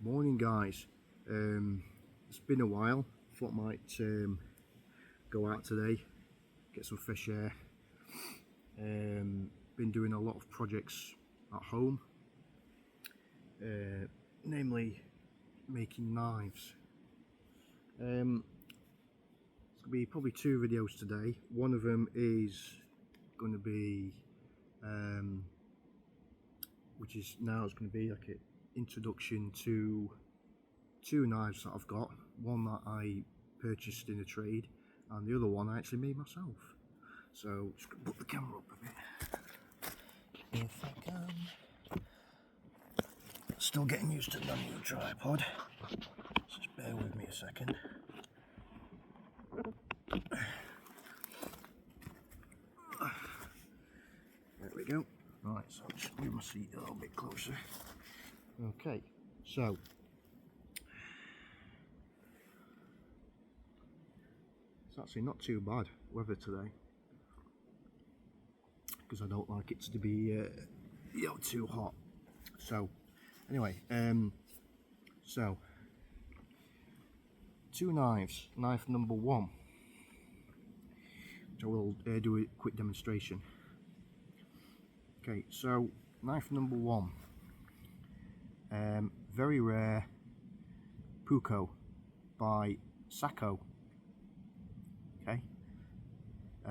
Morning guys, it's been a while. Thought I might go out today, get some fresh air. Been doing a lot of projects at home, namely making knives. It's going to be probably two videos today. One of them is going to be which is now it's going to be like an introduction to two knives that I've got. One that I purchased in a trade, and the other one I actually made myself. So just gonna put the camera up a bit if I can. Still getting used to the new tripod. Just bear with me a second. There we go. Right, so I'll just move my seat a little bit closer. Okay, so it's actually not too bad weather today, because I don't like it to be too hot. So anyway, so two knives. Knife number one, which I will do a quick demonstration. Okay, so knife number one, very rare Puko by Sako. Okay,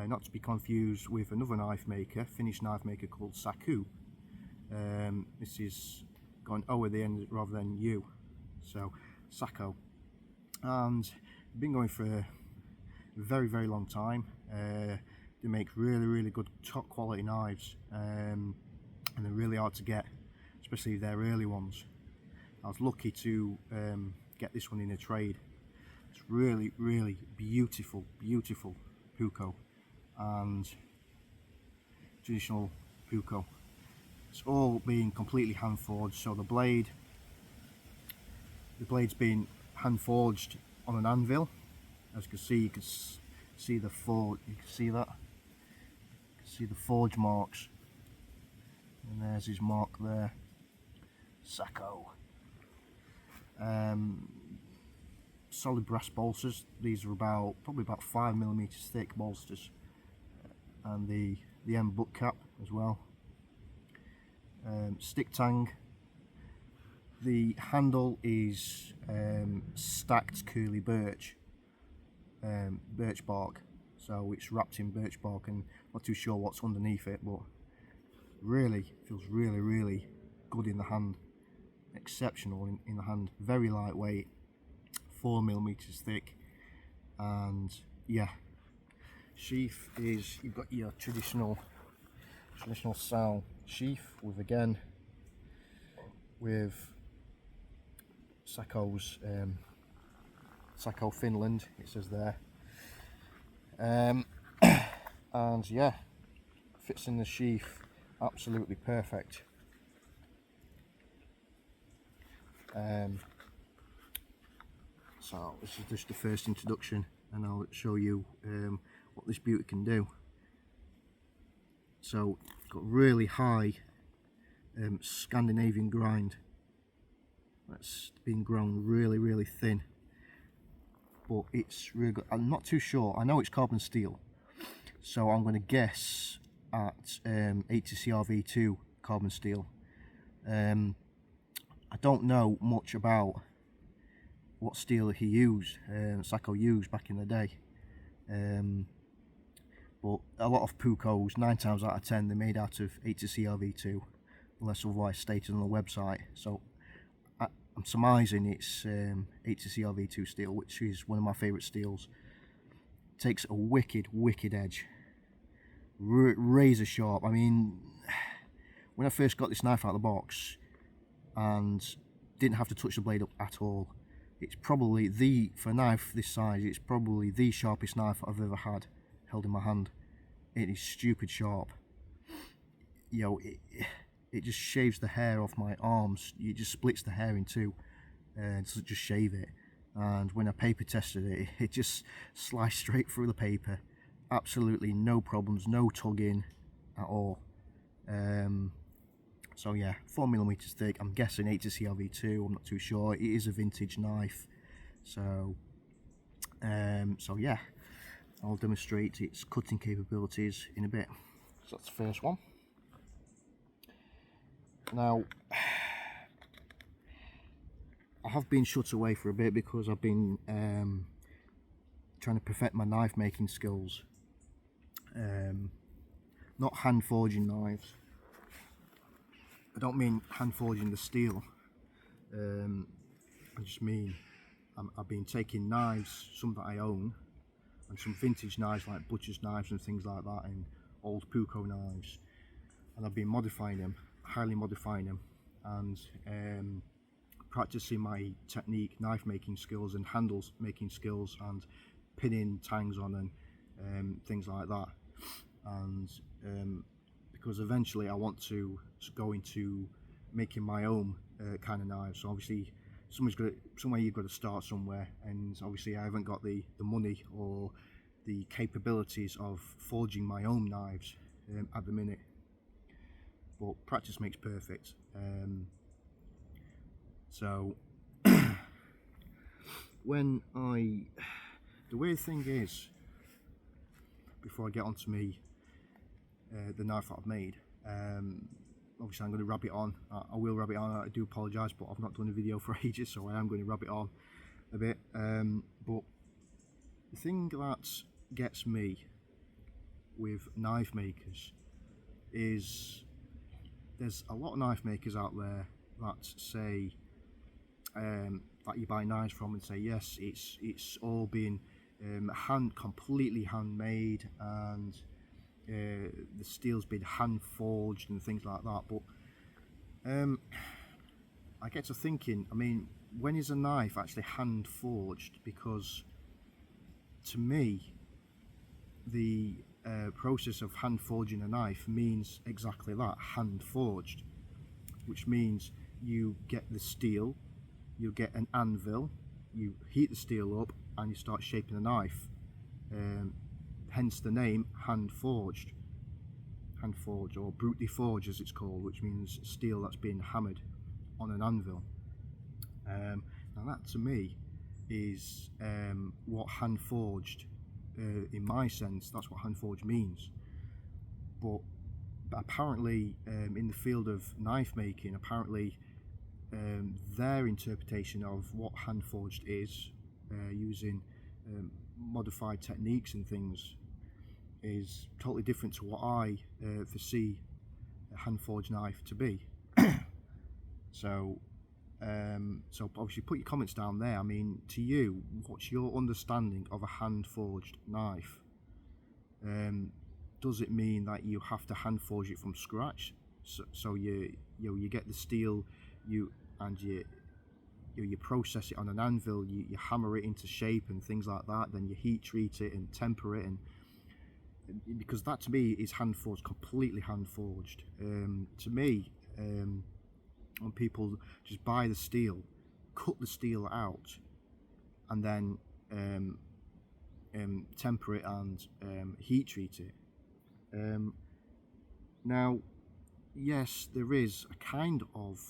not to be confused with another knife maker, Finnish knife maker called Saku. This is gone O at the end rather than U, so Sako. And been going for a very long time. They make really good top quality knives, and they're really hard to get, especially their early ones. I was lucky to get this one in a trade. It's really beautiful Puko and traditional Puko. It's all being completely hand forged, so the blade's been hand forged on an anvil. As you can see the forge. You can see that. You can see the forge marks, and there's his mark there. Sako. Solid brass bolsters. These are probably about 5mm thick bolsters, and the end butt cap as well. Stick tang. The handle is stacked curly birch bark, so it's wrapped in birch bark, and not too sure what's underneath it, but really feels really good in the hand. Exceptional in the hand. Very lightweight, 4mm thick, and yeah. Sheath is, you've got your traditional style sheath with Sako's Sako Finland, it says there, and yeah, fits in the sheath absolutely perfect. So this is just the first introduction, and I'll show you what this beauty can do. So it's got really high Scandinavian grind. That's been grown really thin, but it's really good. I'm not too sure. I know it's carbon steel, so I'm going to guess at 80CRV2 carbon steel. I don't know much about what steel he used, Sako used back in the day, but a lot of Pukos, 9 times out of 10, they're made out of 80CRV2, unless otherwise stated on the website. So I'm surmising it's 80CRV2 steel, which is one of my favourite steels. Takes a wicked edge, razor sharp. I mean, when I first got this knife out of the box and didn't have to touch the blade up at all, it's probably for a knife this size, it's probably the sharpest knife I've ever had held in my hand. It is stupid sharp. You know, it just shaves the hair off my arms. It just splits the hair in two, and doesn't just shave it. And when I paper tested it, it just sliced straight through the paper. Absolutely no problems, no tugging at all. So yeah, 4mm thick. I'm guessing 8-CRV2. I'm not too sure. It is a vintage knife. So yeah, I'll demonstrate its cutting capabilities in a bit. So that's the first one. Now, I have been shut away for a bit because I've been trying to perfect my knife making skills. Not hand forging knives. I don't mean hand forging the steel. I just mean I've been taking knives, some that I own, and some vintage knives like butcher's knives and things like that, and old puko knives, and I've been modifying them, highly modifying them, and practicing my technique, knife making skills and handles making skills, and pinning tangs on and things like that. And because eventually I want to go into making my own kind of knives. So obviously somewhere you've got to start somewhere, and obviously I haven't got the money or the capabilities of forging my own knives at the minute, but practice makes perfect. So the weird thing is, before I get onto the knife that I've made, obviously I'm going to rub it on. I will rub it on. I do apologise, but I've not done a video for ages, so I am going to rub it on a bit. But the thing that gets me with knife makers is there's a lot of knife makers out there that say that you buy knives from and say yes, it's all been completely handmade, and the steel's been hand forged and things like that. But I get to thinking, I mean, when is a knife actually hand forged? Because to me, the process of hand forging a knife means exactly that, hand forged, which means you get the steel, you get an anvil, you heat the steel up, and you start shaping a knife. Hence the name hand forged, or brutally forged as it's called, which means steel that's been hammered on an anvil. Now that to me is what hand forged, in my sense, that's what hand forged means. But apparently in the field of knife making, apparently their interpretation of what hand forged is, using modified techniques and things, is totally different to what I foresee a hand forged knife to be. So obviously put your comments down there. I mean, to you, what's your understanding of a hand forged knife? Does it mean that you have to hand forge it from scratch? So you get the steel, you process it on an anvil, you hammer it into shape and things like that, then you heat treat it and temper it, and because that to me is hand forged, completely hand forged. To me, when people just buy the steel, cut the steel out, and then temper it and heat treat it. Now, yes, there is a kind of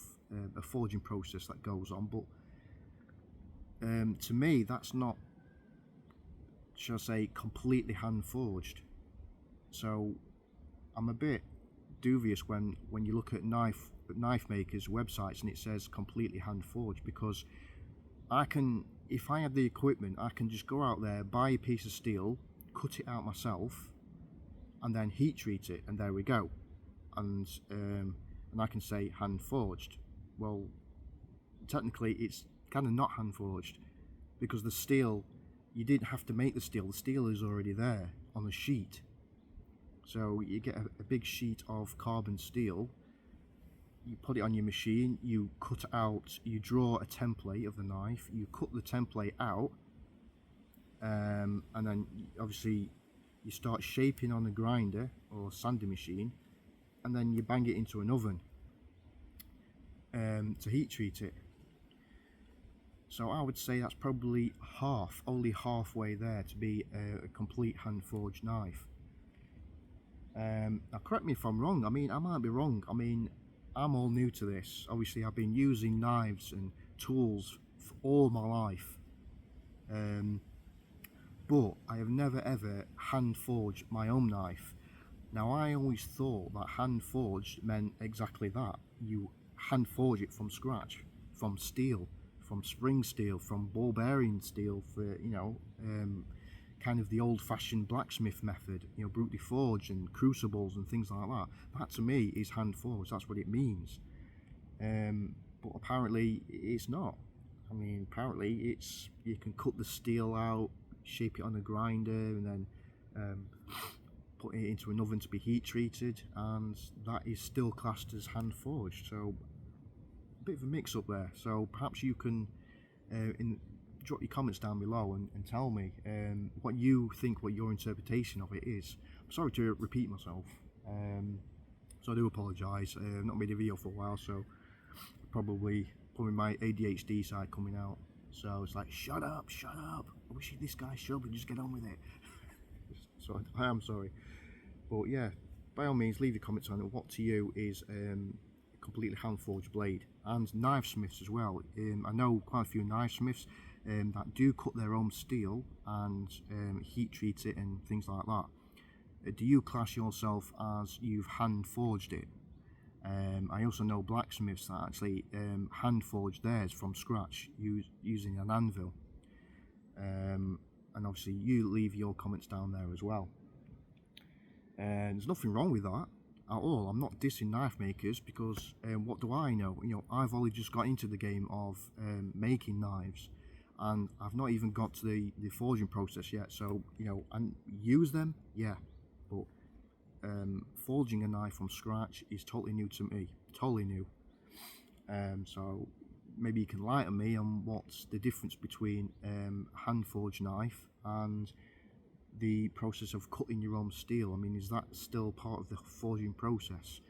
a forging process that goes on, but to me that's not, shall I say, completely hand forged. So I'm a bit dubious when you look at knife makers websites and it says completely hand forged, because if I have the equipment, I can just go out there, buy a piece of steel, cut it out myself, and then heat treat it, and there we go, and I can say hand forged. Well, technically it's kind of not hand forged, because the steel, you didn't have to make the steel is already there on the sheet. So you get a big sheet of carbon steel, you put it on your machine, you cut out, you draw a template of the knife, you cut the template out, and then obviously you start shaping on a grinder or sanding machine, and then you bang it into an oven to heat treat it. So I would say that's probably only halfway there to be a complete hand forged knife. Now correct me if I'm wrong, I mean, I might be wrong. I mean, I'm all new to this. Obviously, I've been using knives and tools for all my life, but I have never ever hand forged my own knife. Now, I always thought that hand forged meant exactly that. You hand forge it from scratch, from steel, from spring steel, from ball bearing steel, for kind of the old-fashioned blacksmith method, brutally forged and crucibles and things like that. That to me is hand forged. That's what it means. But apparently it's not. I mean, apparently it's, you can cut the steel out, shape it on a grinder, and then put it into an oven to be heat treated, and that is still classed as hand forged. So a bit of a mix up there. So perhaps you can drop your comments down below and tell me what you think, what your interpretation of it is. I'm sorry to repeat myself, so I do apologise. I've not made a video for a while, so probably my ADHD side coming out. So it's like, shut up, I wish this guy shut up and just get on with it. So I am sorry, but yeah, by all means leave your comments on it. What to you is a completely hand forged blade? And knife smiths as well. I know quite a few knife smiths that do cut their own steel and heat treat it and things like that. Do you class yourself as you've hand forged it? I also know blacksmiths that actually hand forge theirs from scratch using an anvil. And obviously you leave your comments down there as well. And there's nothing wrong with that at all. I'm not dissing knife makers, because what do I know? I've only just got into the game of making knives, and I've not even got to the forging process yet. So and use them, yeah, but forging a knife from scratch is totally new to me, totally new. So maybe you can enlighten me on what's the difference between hand forged knife and the process of cutting your own steel. I mean, is that still part of the forging process?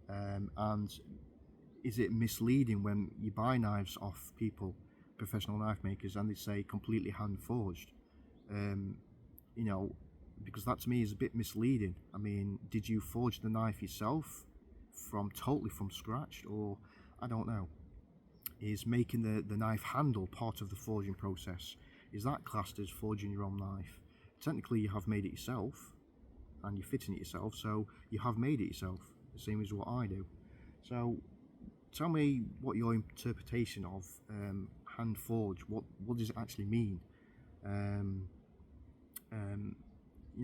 And is it misleading when you buy knives off people, professional knife makers, and they say completely hand forged? Because that to me is a bit misleading. I mean, did you forge the knife yourself totally from scratch, or I don't know? Is making the knife handle part of the forging process? Is that classed as forging your own knife? Technically you have made it yourself and you're fitting it yourself, so you have made it yourself, the same as what I do. So tell me what your interpretation of hand forge, what does it actually mean?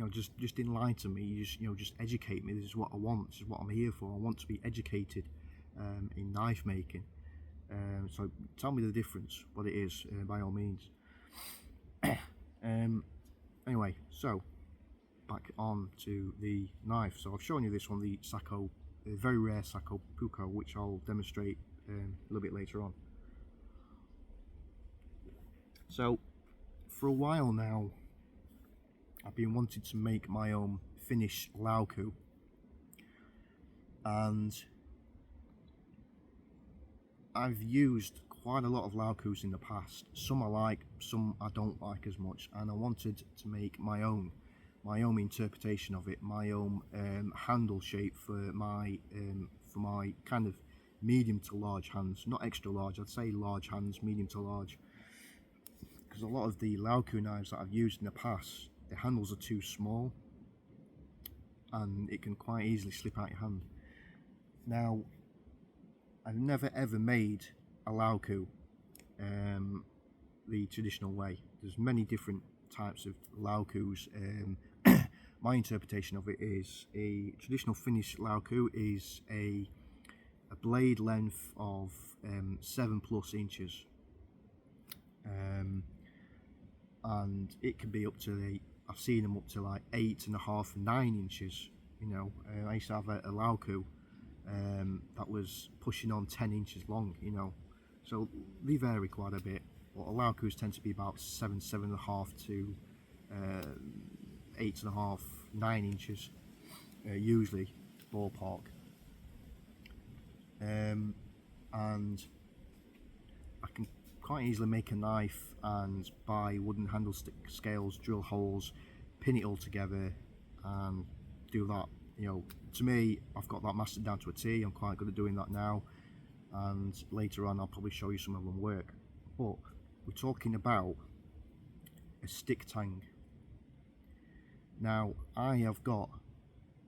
Just enlighten me, just educate me. This is what I want, this is what I'm here for. I want to be educated in knife making. So tell me the difference, what it is, by all means. Anyway, so back on to the knife. So I've shown you this one, the Sako, a very rare Sako Puko, which I'll demonstrate a little bit later on. So for a while now, I've been wanting to make my own finished leuku, and I've used quite a lot of leukus in the past. Some I like, some I don't like as much, and I wanted to make my own interpretation of it, my own handle shape for my kind of medium to large hands. Not extra large, I'd say large hands, medium to large, because a lot of the leuku knives that I've used in the past, the handles are too small and it can quite easily slip out your hand. Now, I've never ever made a leuku the traditional way. There's many different types of leukus. My interpretation of it is a traditional finished leuku is a blade length of 7+ inches, and it can be up to I've seen them up to like 8.5, 9 inches. I used to have a leuku that was pushing on 10 inches long, so they vary quite a bit. But leukus tend to be about 7.5 to 8.5, 9 inches, usually, ballpark. And I can quite easily make a knife and buy wooden handle scales, drill holes, pin it all together and do that you know, to me, I've got that mastered down to a T. I'm quite good at doing that now, and later on I'll probably show you some of them work. But we're talking about a stick tang. Now, I have got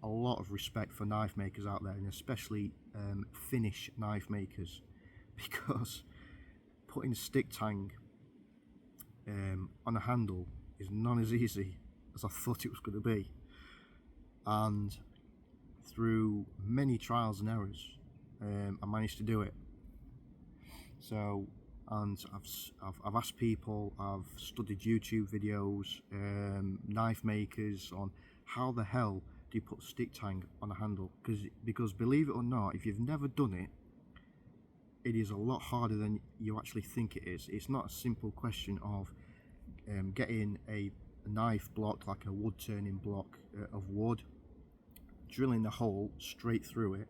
a lot of respect for knife makers out there, and especially Finnish knife makers, because putting a stick tang on a handle is not as easy as I thought it was going to be. And through many trials and errors, I managed to do it. So, and I've asked people, I've studied YouTube videos, knife makers, on how the hell do you put stick tang on a handle, because believe it or not, if you've never done it, it is a lot harder than you actually think it is. It's not a simple question of getting a knife block, like a wood turning block of wood, drilling the hole straight through it,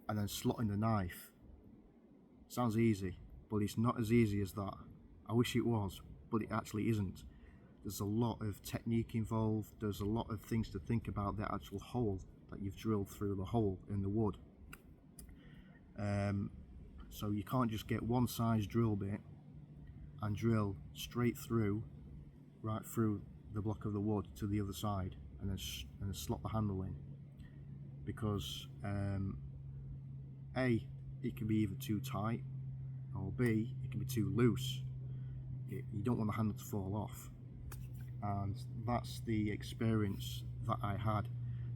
and then slotting the knife. Sounds easy, but it's not as easy as that. I wish it was, but it actually isn't. There's a lot of technique involved, there's a lot of things to think about the actual hole that you've drilled through the hole in the wood. So you can't just get one size drill bit and drill straight through, right through the block of the wood to the other side, and then slot the handle in, because A, it can be either too tight, or B, it can be too loose. You don't want the handle to fall off, and that's the experience that I had.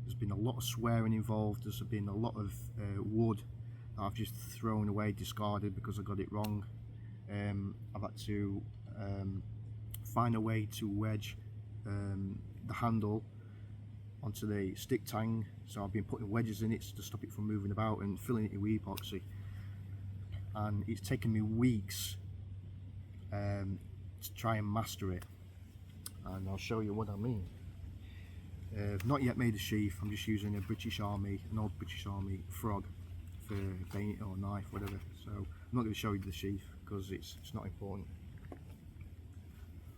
There's been a lot of swearing involved, there's been a lot of wood that I've just thrown away, discarded because I got it wrong. I've had to find a way to wedge the handle onto the stick tang, so I've been putting wedges in it to stop it from moving about and filling it with epoxy, and it's taken me weeks to try and master it, and I'll show you what I mean. I've not yet made a sheath. I'm just using an old British Army frog for bayonet or knife, whatever, so I'm not going to show you the sheath because it's not important.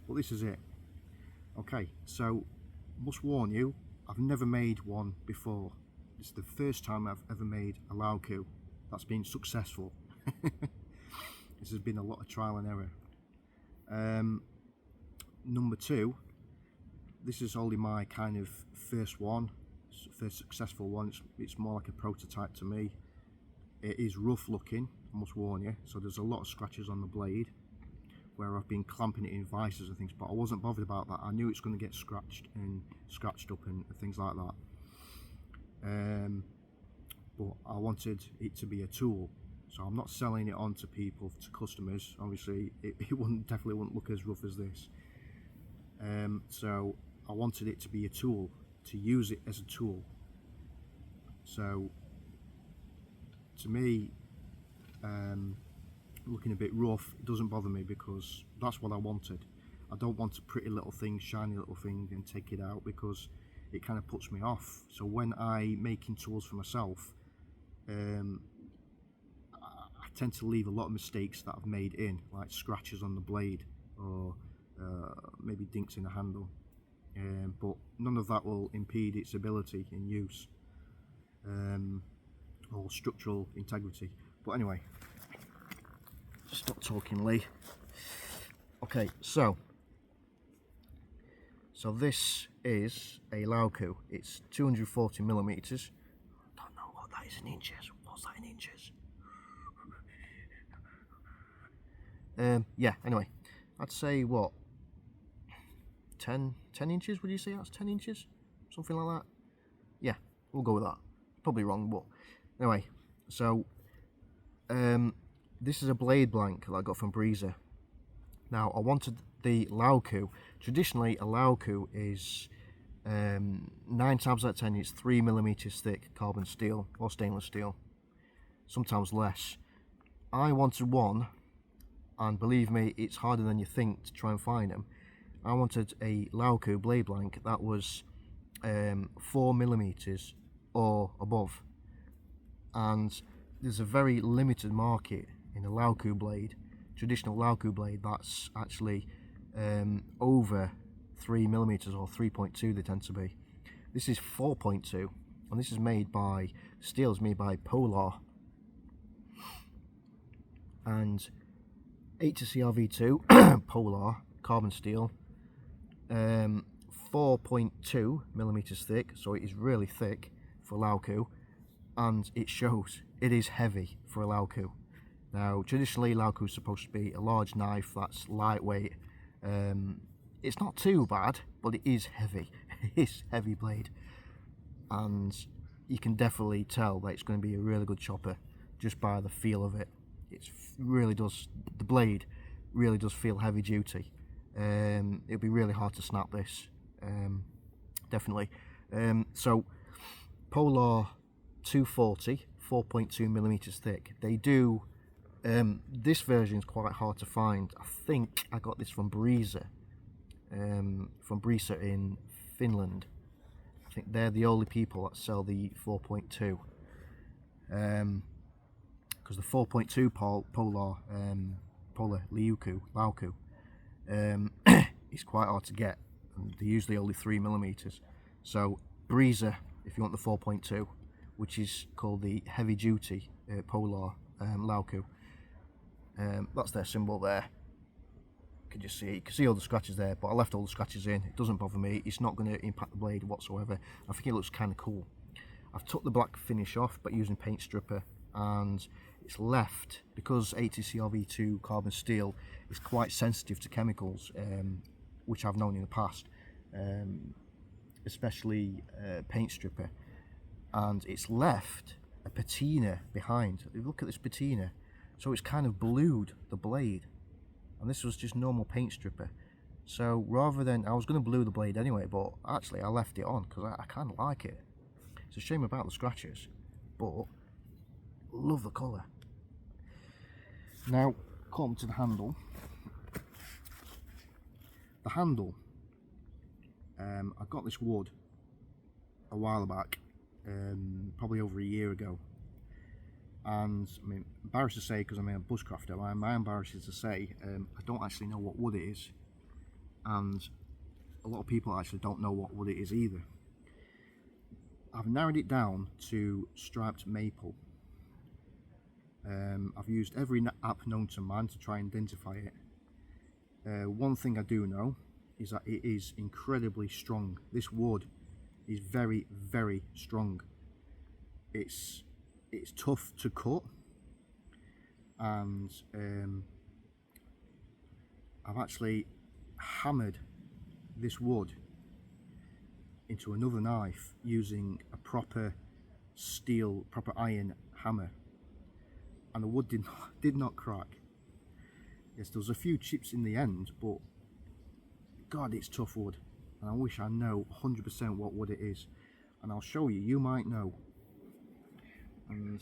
But this is it. Okay, so must warn you, I've never made one before. It's the first time I've ever made a leuku that's been successful. This has been a lot of trial and error. Number two, this is only my kind of first successful one. It's more like a prototype to me. It is rough looking, I must warn you, so there's a lot of scratches on the blade where I've been clamping it in vices and things, but I wasn't bothered about that. I knew it's going to get scratched up and things like that. But I wanted it to be a tool, so I'm not selling it on to people, to customers. Obviously it definitely wouldn't look as rough as this. So I wanted it to be a tool, to use it as a tool. So to me, looking a bit rough, it doesn't bother me because that's what I wanted. I don't want a pretty little thing, shiny little thing, and take it out because it kind of puts me off. So when I'm making tools for myself, I tend to leave a lot of mistakes that I've made in, like scratches on the blade or maybe dinks in the handle, but none of that will impede its ability in use or structural integrity. But anyway, stop talking, Lee. Okay, so this is a leuku. It's 240 millimeters. I don't know what that is in inches. What's that in inches? Yeah, anyway, I'd say what, 10 inches, would you say that's 10 inches? Something like that? Yeah, we'll go with that. Probably wrong, but anyway, so this is a blade blank that I got from Breezer. Now, I wanted the leuku. Traditionally, a leuku is 9 times out of 10, it's 3 millimeters thick carbon steel or stainless steel, sometimes less. I wanted one, and believe me, it's harder than you think to try and find them. I wanted a leuku blade blank that was 4 millimeters or above, and there's a very limited market in a leuku blade, traditional leuku blade, that's actually over 3 millimeters or 3.2 they tend to be. This is 4.2, and this is made by, steel is made by Polar, and 80CRV2 Polar carbon steel, 4.2 millimeters thick, so it is really thick for leuku, and it shows it is heavy for a leuku. Now, traditionally, leuku is supposed to be a large knife that's lightweight. It's not too bad, but it is heavy. It is heavy blade, and you can definitely tell that it's going to be a really good chopper just by the feel of it. It really does. The blade really does feel heavy duty. It'll be really hard to snap this, definitely. So Polar 240, 4.2 millimeters thick. They do. This version is quite hard to find. I think I got this from Brisa in Finland. I think they're the only people that sell the 4.2. Because the 4.2 Polar leuku is quite hard to get, and they're usually only 3 millimeters. So Brisa, if you want the 4.2, which is called the heavy duty Polar leuku, that's their symbol there. You can see all the scratches there, but I left all the scratches in. It doesn't bother me. It's not going to impact the blade whatsoever. I think it looks kind of cool. I've took the black finish off by using paint stripper, and it's left, because 80CRV2 carbon steel is quite sensitive to chemicals, which I've known in the past, especially paint stripper, and it's left a patina behind. Look at this patina. So it's kind of blued the blade, and this was just normal paint stripper. So rather than, I was going to blue the blade anyway, but actually I left it on because I kind of like it. It's a shame about the scratches, but love the colour. Now, come to the handle. The handle, I got this wood a while back, probably over a year ago. And I mean, embarrassed to say, because I'm a bushcrafter, I'm embarrassed to say I don't actually know what wood it is, and a lot of people actually don't know what wood it is either. I've narrowed it down to striped maple. I've used every app known to man to try and identify it. One thing I do know is that it is incredibly strong. This wood is very, very strong. It's tough to cut, and I've actually hammered this wood into another knife using a proper iron hammer, and the wood did not crack. Yes, there was a few chips in the end, but God, it's tough wood, and I wish I know 100% what wood it is, and I'll show you. You might know. And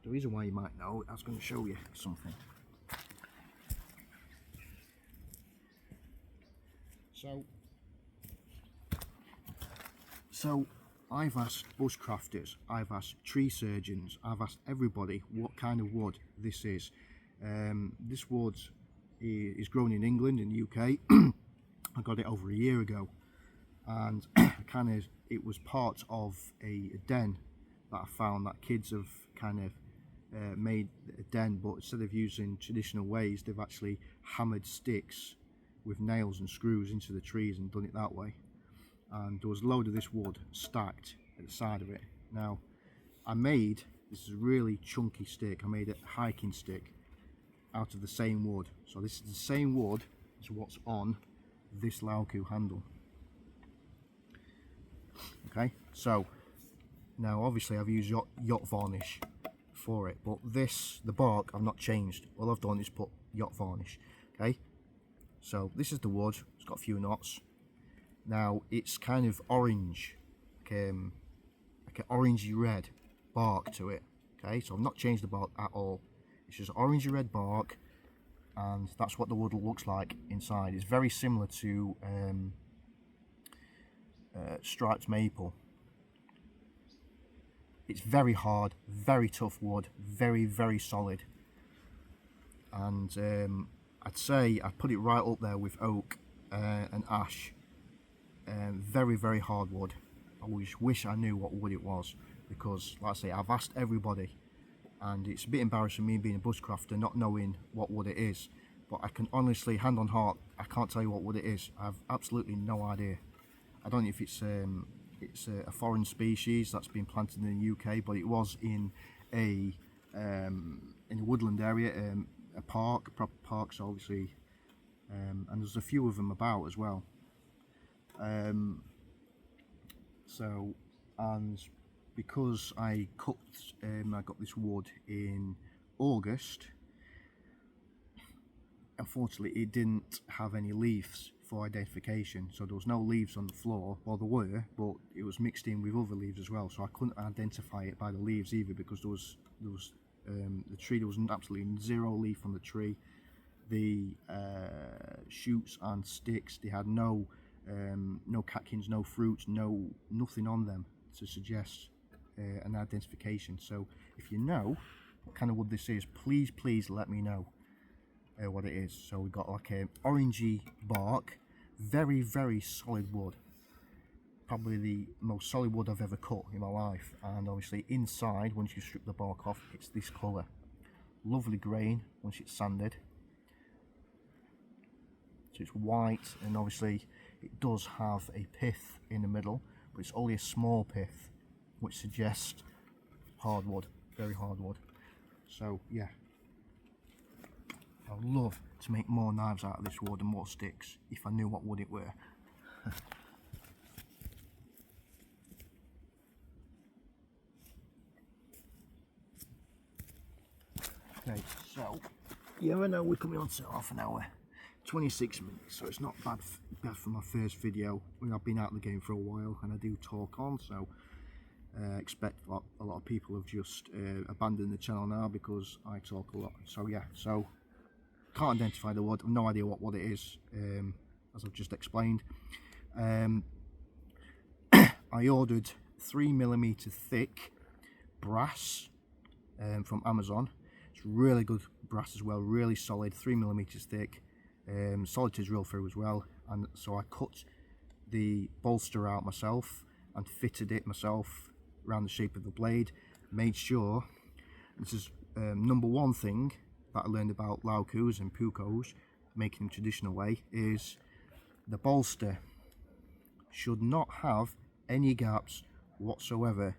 the reason why you might know, I was going to show you something. So I've asked bushcrafters, I've asked tree surgeons, I've asked everybody what kind of wood this is. This wood is grown in England, in the UK. I got it over a year ago, and it was part of a den that I found that kids have kind of made a den, but instead of using traditional ways, they've actually hammered sticks with nails and screws into the trees and done it that way. And there was a load of this wood stacked at the side of it. Now, this is a really chunky stick. I made a hiking stick out of the same wood. So this is the same wood as what's on this leuku handle. Okay, so now obviously I've used yacht varnish for it, but the bark I've not changed. All I've done is put yacht varnish. Okay, so this is the wood. It's got a few knots. Now it's kind of orange, like an orangey red bark to it. Okay, so I've not changed the bark at all. It's just orangey red bark, and that's what the wood looks like inside. It's very similar to striped maple. It's very hard, very tough wood, very, very solid, and I'd say I'd put it right up there with oak and ash. Very, very hard wood. I wish I knew what wood it was, because, like I say, I've asked everybody, and it's a bit embarrassing me being a bushcrafter not knowing what wood it is. But I can honestly, hand on heart, I can't tell you what wood it is. I have absolutely no idea. I don't know if it's a foreign species that's been planted in the UK, but it was in a woodland area, a park, a proper park, so obviously, and there's a few of them about as well. So, and because I got this wood in August, unfortunately it didn't have any leaves for identification, so there was no leaves on the floor. Well, there were, but it was mixed in with other leaves as well, so I couldn't identify it by the leaves either, because there was the tree, there was absolutely zero leaf on the tree. The shoots and sticks, they had no catkins, no fruits, nothing on them to suggest an identification. So if you know what kind of wood this is, please let me know what it is. So we've got like a orangey bark, very solid wood, probably the most solid wood I've ever cut in my life. And obviously inside, once you strip the bark off, it's this colour, lovely grain once it's sanded. So it's white, and obviously it does have a pith in the middle, but it's only a small pith, which suggests hardwood, very hardwood. So yeah, I'd love to make more knives out of this wood and more sticks if I knew what wood it were. Okay, so yeah, I know we're coming on to half an hour, 26 minutes, so it's not bad for my first video. I mean, I've been out of the game for a while and I do talk on, so expect a lot of people have just abandoned the channel now because I talk a lot. So yeah, so can't identify the wood, I've no idea what it is, as I've just explained. I ordered 3mm thick brass from Amazon. It's really good brass as well, really solid, 3mm thick, solid to drill through as well. And so I cut the bolster out myself and fitted it myself around the shape of the blade. Made sure, this is number one thing that I learned about leukus and pukos, making them traditional way, is the bolster should not have any gaps whatsoever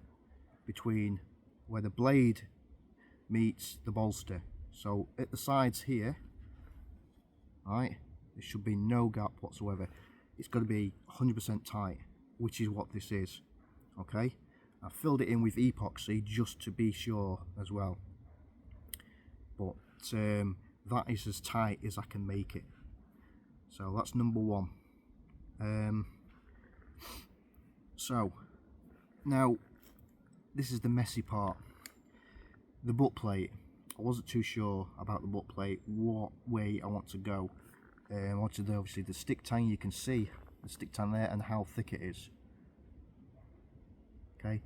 between where the blade meets the bolster. So at the sides here, right, there should be no gap whatsoever. It's got to be 100% tight, which is what this is. Okay, I filled it in with epoxy just to be sure as well, but that is as tight as I can make it. So that's number one. So now this is the messy part, the butt plate. I wasn't too sure about the butt plate, what way I want to go. I wanted obviously the stick tang, you can see the stick tang there and how thick it is. Okay,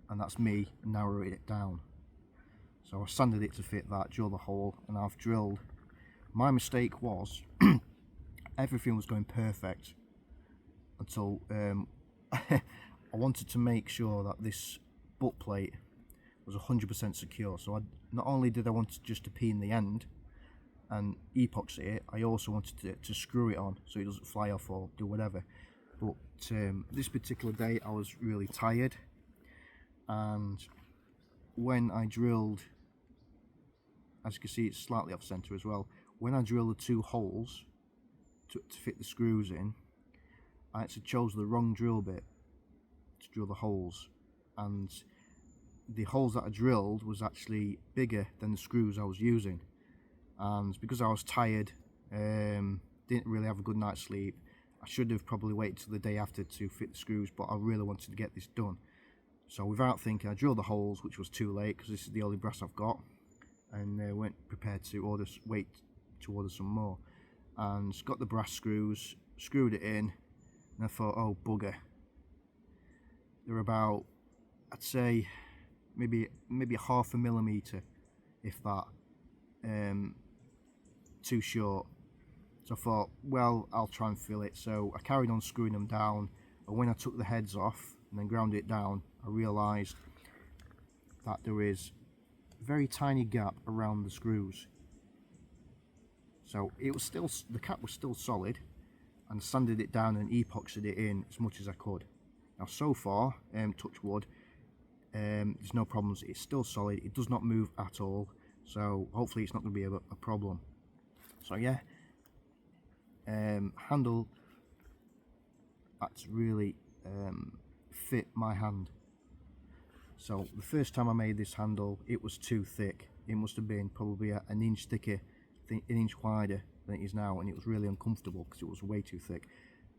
and that's me narrowing it down. So I sanded it to fit that, drilled the hole, and I've drilled. My mistake was everything was going perfect until I wanted to make sure that this butt plate was 100% secure. So not only did I want just to peen the end and epoxy it, I also wanted to screw it on so it doesn't fly off or do whatever. But this particular day I was really tired, and when I drilled, as you can see it's slightly off center as well, when I drilled the two holes to fit the screws in, I actually chose the wrong drill bit to drill the holes, and the holes that I drilled was actually bigger than the screws I was using. And because I was tired, didn't really have a good night's sleep, I should have probably waited till the day after to fit the screws, but I really wanted to get this done. So without thinking, I drilled the holes, which was too late because this is the only brass I've got, and went prepared to wait to order some more. And got the brass screws, screwed it in, and I thought, oh bugger, they're about, I'd say maybe half a millimetre, if that, too short. So I thought, well, I'll try and fill it. So I carried on screwing them down, and when I took the heads off and then ground it down, I realised that there is a very tiny gap around the screws. So it was still, the cap was still solid, and sanded it down and epoxied it in as much as I could. Now so far, touch wood, there's no problems. It's still solid, it does not move at all, so hopefully it's not going to be a problem. So yeah, handle that's really fit my hand. So the first time I made this handle, it was too thick. It must have been probably an inch thicker, an inch wider than it is now, and it was really uncomfortable because it was way too thick.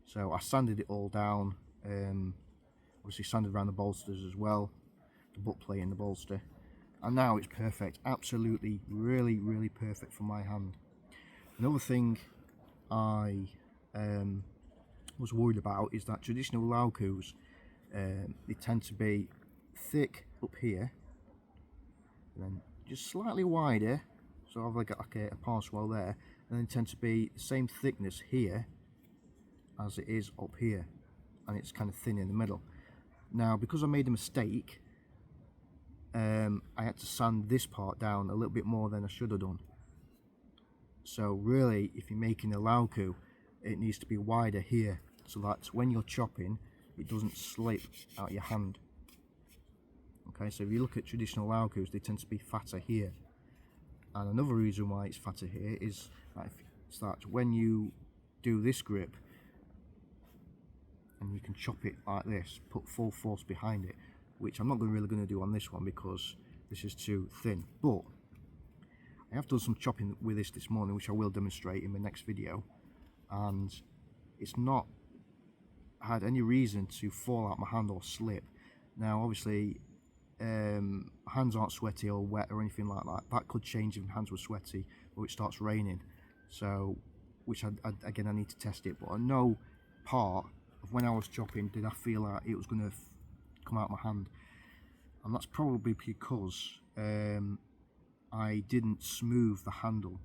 So I sanded it all down, obviously sanded around the bolsters as well, the butt plate and the bolster, and now it's perfect. Absolutely, really perfect for my hand. Another thing I was worried about is that traditional leukus, they tend to be thick up here and then just slightly wider, so I've like a palm swell there, and then tend to be the same thickness here as it is up here, and it's kind of thin in the middle. Now because I made a mistake, I had to sand this part down a little bit more than I should have done. So really, if you're making a leuku, it needs to be wider here, so that when you're chopping, it doesn't slip out your hand. Okay, so if you look at traditional leukus, they tend to be fatter here. And another reason why it's fatter here is that when you do this grip, and you can chop it like this, put full force behind it, which I'm not really going to do on this one because this is too thin. But I have done some chopping with this morning, which I will demonstrate in the next video, and it's not had any reason to fall out my hand or slip. Now obviously hands aren't sweaty or wet or anything like that. That could change if hands were sweaty or it starts raining, so which again I need to test it, but on no part of when I was chopping did I feel like it was going to come out my hand, and that's probably because I didn't smooth the handle.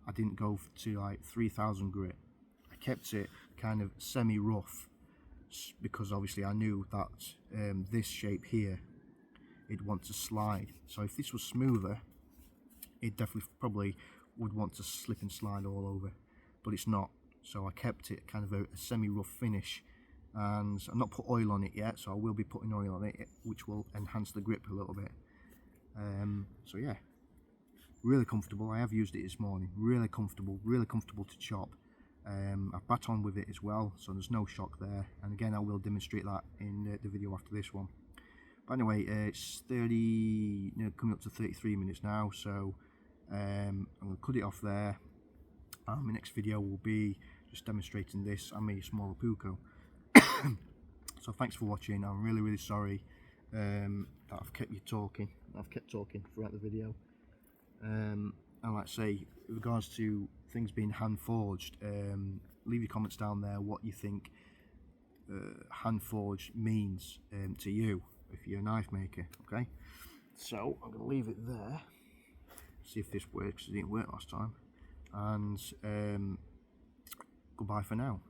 I didn't go to like 3000 grit. I kept it kind of semi-rough because obviously I knew that this shape here, it'd want to slide. So if this was smoother, it definitely probably would want to slip and slide all over, but it's not. So I kept it kind of a semi-rough finish, and I've not put oil on it yet, so I will be putting oil on it, which will enhance the grip a little bit. So yeah, really comfortable. I have used it this morning. Really comfortable to chop. I've baton with it as well, so there's no shock there, and again I will demonstrate that in the video after this one. But anyway, it's 30, coming up to 33 minutes now, so I'm going to cut it off there. My next video will be just demonstrating this and my smaller puko. So thanks for watching. I'm really sorry that I've kept you talking. I've kept talking throughout the video. And like I say, with regards to things being hand forged, leave your comments down there what you think hand forged means to you if you're a knife maker. Okay, so I'm going to leave it there, see if this works. It didn't work last time, and goodbye for now.